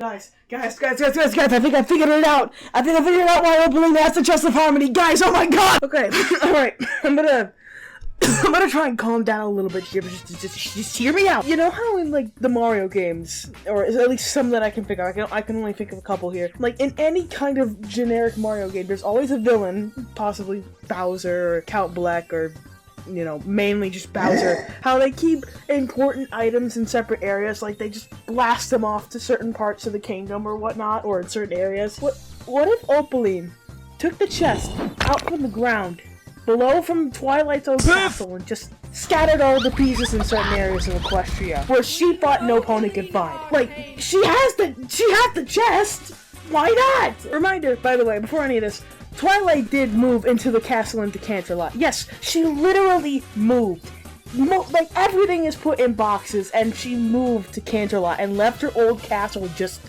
Guys, I think I figured it out. I figured out why Opaline has the chest of harmony. Guys, oh my god! Okay, alright, I'm gonna try and calm down a little bit here, but just hear me out. You know how in, like, the Mario games, or at least some that I can pick up, I can only think of a couple here. Like, in any kind of generic Mario game, there's always a villain, possibly Bowser, or Count Black, or, you know, mainly just Bowser, how they keep important items in separate areas, like they just blast them off to certain parts of the kingdom or whatnot, or in certain areas. What if Opaline took the chest out from the ground, below from Twilight's old castle, and just scattered all the pieces in certain areas of Equestria, where she thought no opponent could find? Like, she has the chest! Why not? Reminder, by the way, before any of this, Twilight did move into the castle into Canterlot. Yes, she literally moved. Like, everything is put in boxes, and she moved to Canterlot and left her old castle just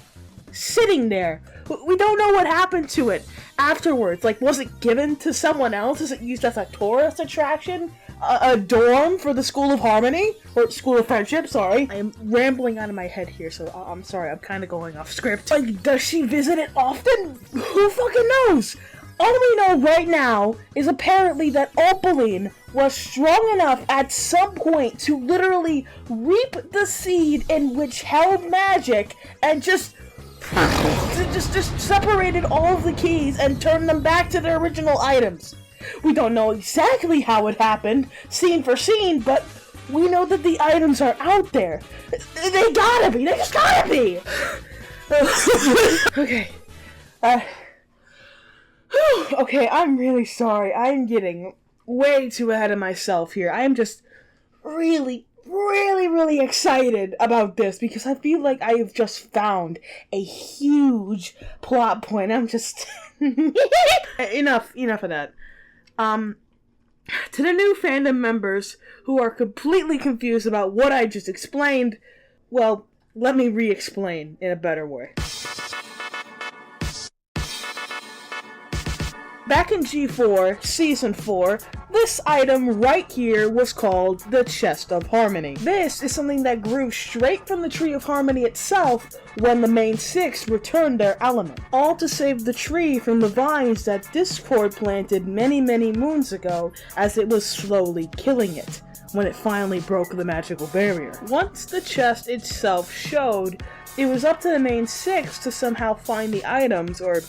sitting there. We don't know what happened to it afterwards. Like, was it given to someone else? Is it used as a tourist attraction? A dorm for the School of Harmony? Or School of Friendship, sorry. I am rambling out of my head here, so I'm sorry, I'm kind of going off script. Like, does she visit it often? Who fucking knows? All we know right now is apparently that Opaline was strong enough at some point to literally reap the seed in which held magic and just separated all of the keys and turned them back to their original items. We don't know exactly how it happened, scene for scene, but we know that the items are out there. They gotta be! They just gotta be! Okay. Okay, I'm really sorry. I'm getting way too ahead of myself here. I am just really excited about this because I feel like I have just found a huge plot point. I'm just... Enough of that. To the new fandom members who are completely confused about what I just explained, well, let me re-explain in a better way. Back in G4, Season 4, this item right here was called the Chest of Harmony. This is something that grew straight from the Tree of Harmony itself when the main six returned their element. All to save the tree from the vines that Discord planted many moons ago as it was slowly killing it, when it finally broke the magical barrier. Once the chest itself showed, it was up to the main six to somehow find the items, or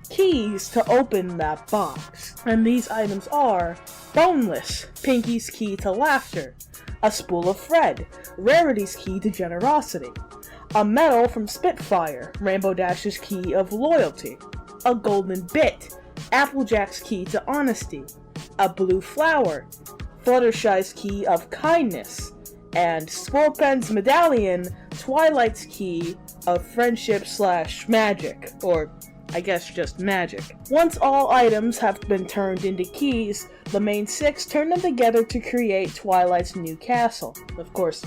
keys, to open that box. And these items are Boneless, Pinky's key to laughter, a spool of Fred, Rarity's key to generosity, a medal from Spitfire, Rainbow Dash's key of loyalty, a golden bit, Applejack's key to honesty, a blue flower, Fluttershy's key of kindness, and Scorpen's medallion, Twilight's key of friendship/magic, or I guess just magic. Once all items have been turned into keys, the main six turn them together to create Twilight's new castle. Of course,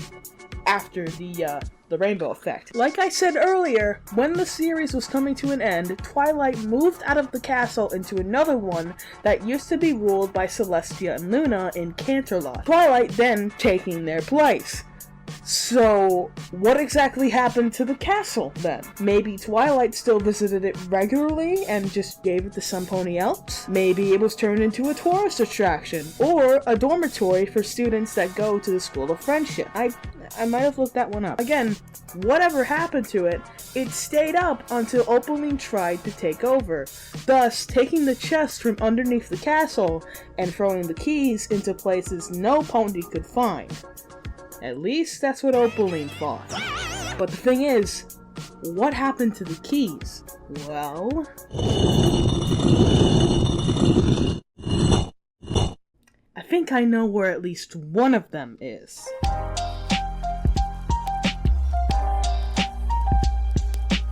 after the rainbow effect. Like I said earlier, when the series was coming to an end, Twilight moved out of the castle into another one that used to be ruled by Celestia and Luna in Canterlot. Twilight then taking their place. So, what exactly happened to the castle, then? Maybe Twilight still visited it regularly and just gave it to somebody else? Maybe it was turned into a tourist attraction, or a dormitory for students that go to the School of Friendship. I might have looked that one up. Again, whatever happened to it, it stayed up until Opaline tried to take over, thus taking the chest from underneath the castle and throwing the keys into places no pony could find. At least that's what Opaline thought. But the thing is, what happened to the keys? Well... I think I know where at least one of them is.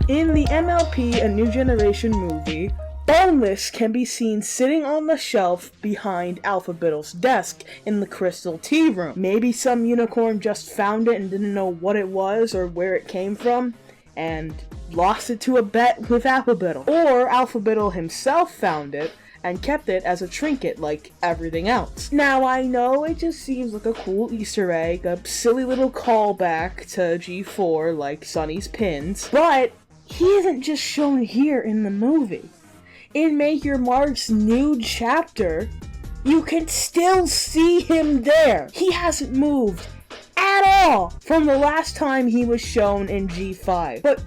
In the MLP A New Generation movie, Boneless can be seen sitting on the shelf behind Alphabet's desk in the Crystal Tea Room. Maybe some unicorn just found it and didn't know what it was or where it came from, and lost it to a bet with Alphabet. Or Alphabet himself found it and kept it as a trinket like everything else. Now I know it just seems like a cool Easter egg, a silly little callback to G4 like Sunny's pins, but he isn't just shown here in the movie. In Make Your Mark's new chapter, you can still see him there. He hasn't moved at all from the last time he was shown in G5. But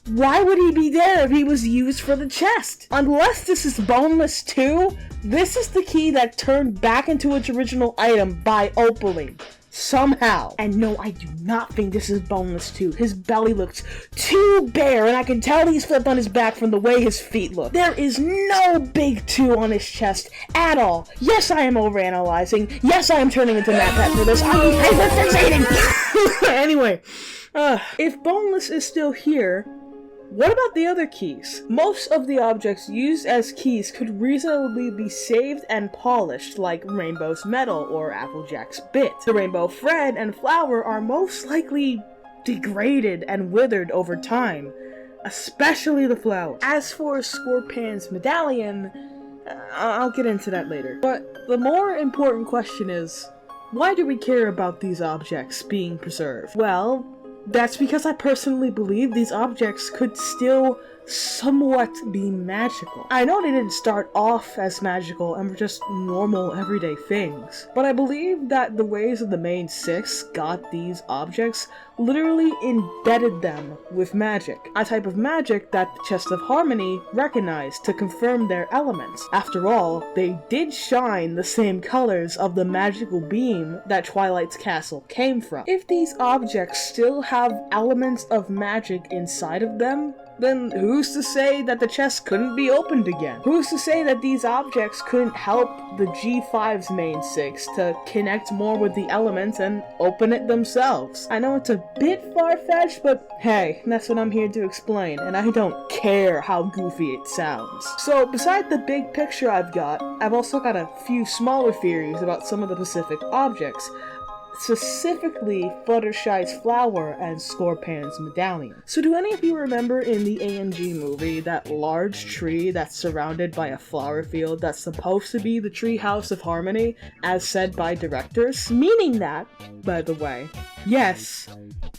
why would he be there if he was used for the chest? Unless this is Boneless 2, this is the key that turned back into its original item by Opaline. Somehow. And no, I do not think this is Boneless 2. His belly looks too bare, and I can tell he's flipped on his back from the way his feet look. There is no big 2 on his chest at all. Yes, I am overanalyzing. Yes, I am turning into MatPat for this. I'm hyperfixating! Anyway, if Boneless is still here, what about the other keys? Most of the objects used as keys could reasonably be saved and polished, like Rainbow's metal or Applejack's bit. The rainbow thread and flower are most likely degraded and withered over time, especially the flower. As for Scorpion's medallion, I'll get into that later. But the more important question is, why do we care about these objects being preserved? Well, that's because I personally believe these objects could still somewhat be magical. I know they didn't start off as magical and were just normal everyday things, but I believe that the ways of the main 6 got these objects literally embedded them with magic, a type of magic that the Chest of Harmony recognized to confirm their elements. After all, they did shine the same colors of the magical beam that Twilight's castle came from. If these objects still have elements of magic inside of them, then who's to say that the chest couldn't be opened again? Who's to say that these objects couldn't help the G5's main 6 to connect more with the elements and open it themselves? I know it's a bit far-fetched, but hey, that's what I'm here to explain, and I don't care how goofy it sounds. So, beside the big picture I've also got a few smaller theories about some of the specific objects, specifically Fluttershy's flower and Scorpion's medallion. So do any of you remember in the ANG movie that large tree that's surrounded by a flower field that's supposed to be the Treehouse of Harmony, as said by directors? Meaning that, by the way, yes,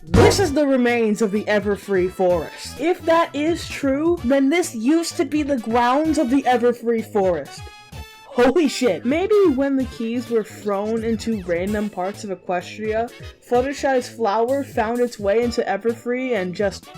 this is the remains of the Everfree Forest. If that is true, then this used to be the grounds of the Everfree Forest. Holy shit. Maybe when the keys were thrown into random parts of Equestria, Fluttershy's flower found its way into Everfree and just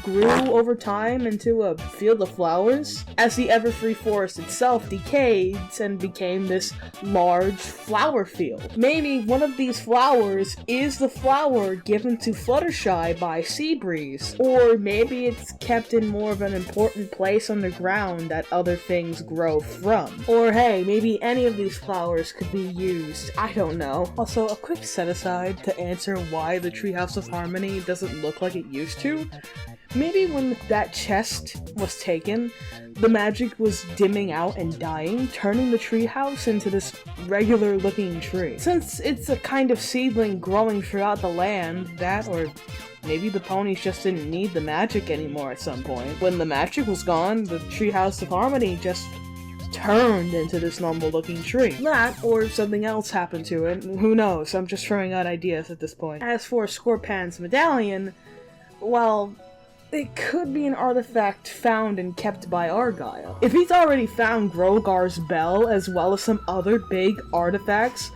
grew over time into a field of flowers, as the Everfree Forest itself decayed and became this large flower field. Maybe one of these flowers is the flower given to Fluttershy by Seabreeze, or maybe it's kept in more of an important place underground that other things grow from. Or hey, maybe any of these flowers could be used, I don't know. Also, a quick set aside to answer why the Treehouse of Harmony doesn't look like it used to. Maybe when that chest was taken, the magic was dimming out and dying, turning the treehouse into this regular looking tree. Since it's a kind of seedling growing throughout the land, that or maybe the ponies just didn't need the magic anymore at some point. When the magic was gone, the Treehouse of Harmony just turned into this normal looking tree. That, or something else happened to it, who knows, I'm just throwing out ideas at this point. As for Scorpion's medallion, well, it could be an artifact found and kept by Argyle. If he's already found Grogar's bell as well as some other big artifacts,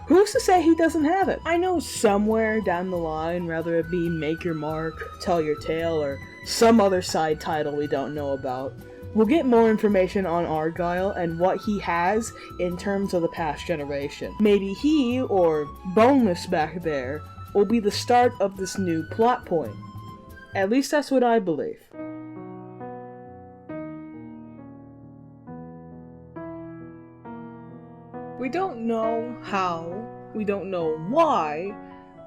who's to say he doesn't have it? I know somewhere down the line, whether it be Make Your Mark, Tell Your Tale, or some other side title we don't know about, we'll get more information on Argyle and what he has in terms of the past generation. Maybe he, or Boneless back there, will be the start of this new plot point. At least that's what I believe. We don't know how, we don't know why,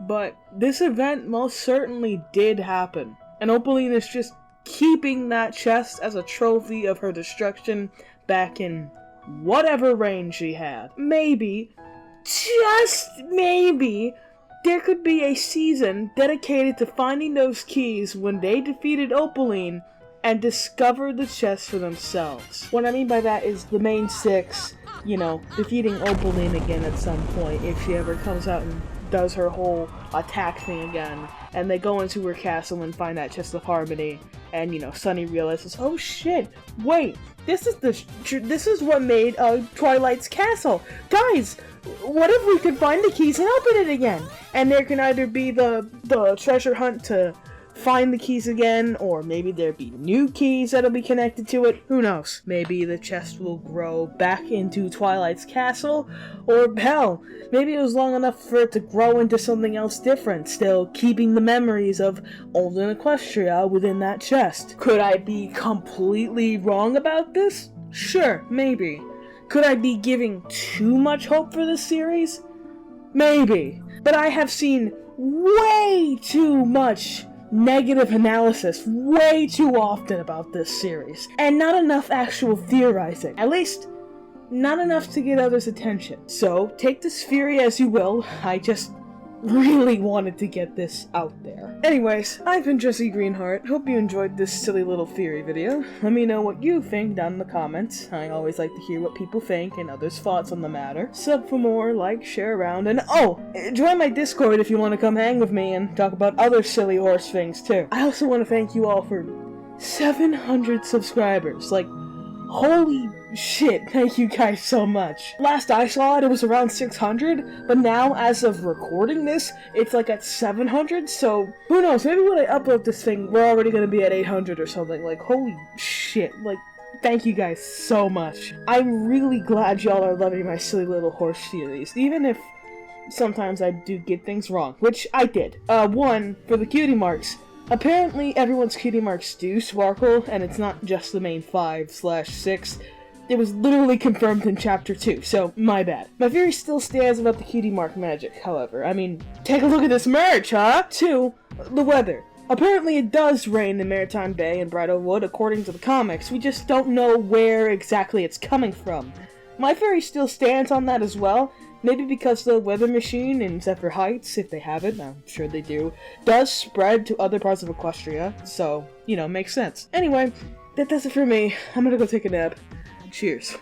but this event most certainly did happen. And Opaline is just keeping that chest as a trophy of her destruction back in whatever reign she had. Maybe, just maybe, there could be a season dedicated to finding those keys when they defeated Opaline and discovered the chest for themselves. What I mean by that is the main 6, defeating Opaline again at some point if she ever comes out and does her whole attack thing again, and they go into her castle and find that Chest of Harmony, and, you know, Sunny realizes, oh shit, wait, this is what made Twilight's castle. Guys, what if we could find the keys and open it again? And there can either be the treasure hunt to find the keys again, or maybe there'll be new keys that'll be connected to it. Who knows? Maybe the chest will grow back into Twilight's castle, or hell, maybe it was long enough for it to grow into something else different, still keeping the memories of olden Equestria within that chest. Could I be completely wrong about this? Sure, maybe. Could I be giving too much hope for this series? Maybe. But I have seen way too much negative analysis way too often about this series, and not enough actual theorizing. At least, not enough to get others' attention. So, take this theory as you will, I just really wanted to get this out there. Anyways, I've been Jesse Greenheart. Hope you enjoyed this silly little theory video. Let me know what you think down in the comments. I always like to hear what people think and others' thoughts on the matter. Sub for more, like, share around, and join my Discord if you want to come hang with me and talk about other silly horse things too. I also want to thank you all for 700 subscribers. Like, holy shit, thank you guys so much. Last I saw it, it was around 600, but now, as of recording this, it's like at 700, so who knows, maybe when I upload this thing, we're already gonna be at 800 or something. Like, holy shit, like, thank you guys so much. I'm really glad y'all are loving my silly little horse series, even if sometimes I do get things wrong, which I did. One, for the cutie marks. Apparently, everyone's cutie marks do sparkle, and it's not just the main 5/6. It was literally confirmed in Chapter 2, so my bad. My theory still stands about the cutie mark magic, however. I mean, take a look at this merch, huh? 2, the weather. Apparently it does rain in Maritime Bay and Bridlewood according to the comics, we just don't know where exactly it's coming from. My theory still stands on that as well. Maybe because the weather machine in Zephyr Heights, if they have it, I'm sure they do, does spread to other parts of Equestria, so, you know, makes sense. Anyway, that does it for me. I'm gonna go take a nap. Cheers.